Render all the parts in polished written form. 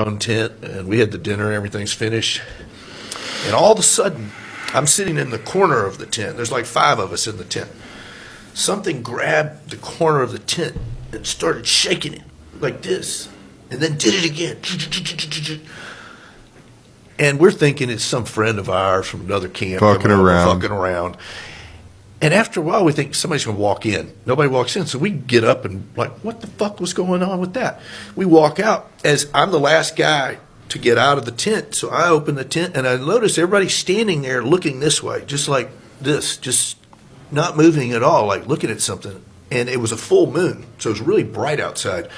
own tent, and we had the dinner and everything's finished. And all of a sudden, I'm sitting in the corner of the tent. There's like 5 of us in the tent. Something grabbed the corner of the tent and started shaking it like this, and then did it again. And we're thinking it's some friend of ours from another camp. Fucking around. And after a while, we think somebody's going to walk in. Nobody walks in. So we get up and like, what the fuck was going on with that? We walk out as I'm the last guy to get out of the tent. So I open the tent and I notice everybody standing there looking this way, just like this, just not moving at all, like looking at something. And it was a full moon. So it was really bright outside.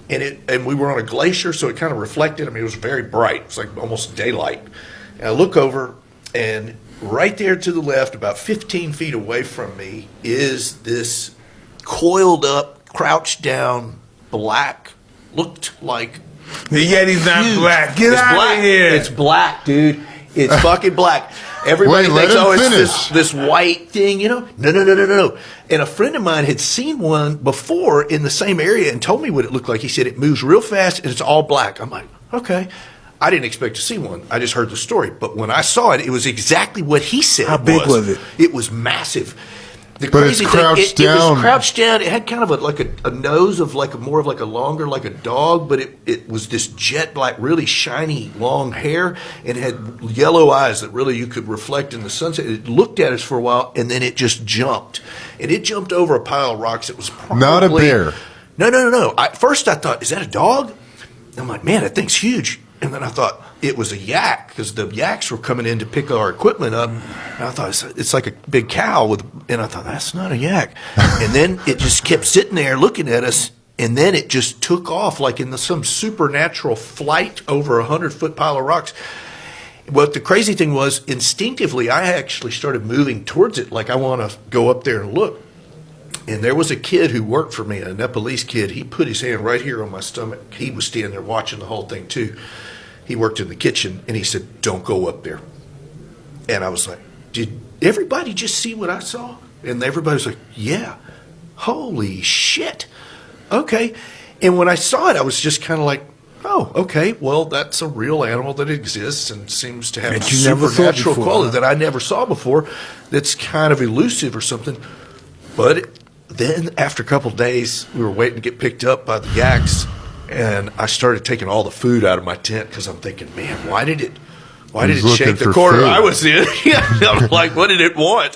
And we were on a glacier, so it kind of reflected. I mean, it was very bright. It was like almost daylight. And I look over, and right there to the left, about 15 feet away from me, is this coiled up, crouched down, black, looked like... The Yeti's not huge. black. Get It's out black. of here. It's black, dude. It's fucking black. Everybody Wait, thinks, let him oh, it's finish. this white thing, you know? No. And a friend of mine had seen one before in the same area and told me what it looked like. He said it moves real fast and it's all black. I'm like, okay. I didn't expect to see one. I just heard the story. But when I saw it, it was exactly what he said. How big was it? It was massive. The But it's crazy crouched thing, it down. was crouched down. It had kind of a nose of like more of a longer, like a dog, but it was this jet black, really shiny, long hair, and it had yellow eyes that really you could reflect in the sunset. It looked at us for a while, and then it just jumped. And it jumped over a pile of rocks. It was probably... Not a bear. No. First I thought, is that a dog? I'm like, man, that thing's huge. And then I thought it was a yak because the yaks were coming in to pick our equipment up. And I thought it's like a big cow and I thought that's not a yak. And then it just kept sitting there looking at us. And then it just took off like in some supernatural flight over 100-foot pile of rocks. But the crazy thing was instinctively, I actually started moving towards it. Like I want to go up there and look. And there was a kid who worked for me, a Nepalese kid. He put his hand right here on my stomach. He was standing there watching the whole thing too. He worked in the kitchen, and he said, don't go up there. And I was like, did everybody just see what I saw? And everybody was like, yeah. Holy shit. Okay. And when I saw it, I was just kind of like, oh, okay, well, that's a real animal that exists and seems to have a supernatural quality that I never saw before that's kind of elusive or something. But then after a couple of days, we were waiting to get picked up by the yaks, and I started taking all the food out of my tent because I'm thinking, man, why did it shake the corner I was in? I'm like, what did it want?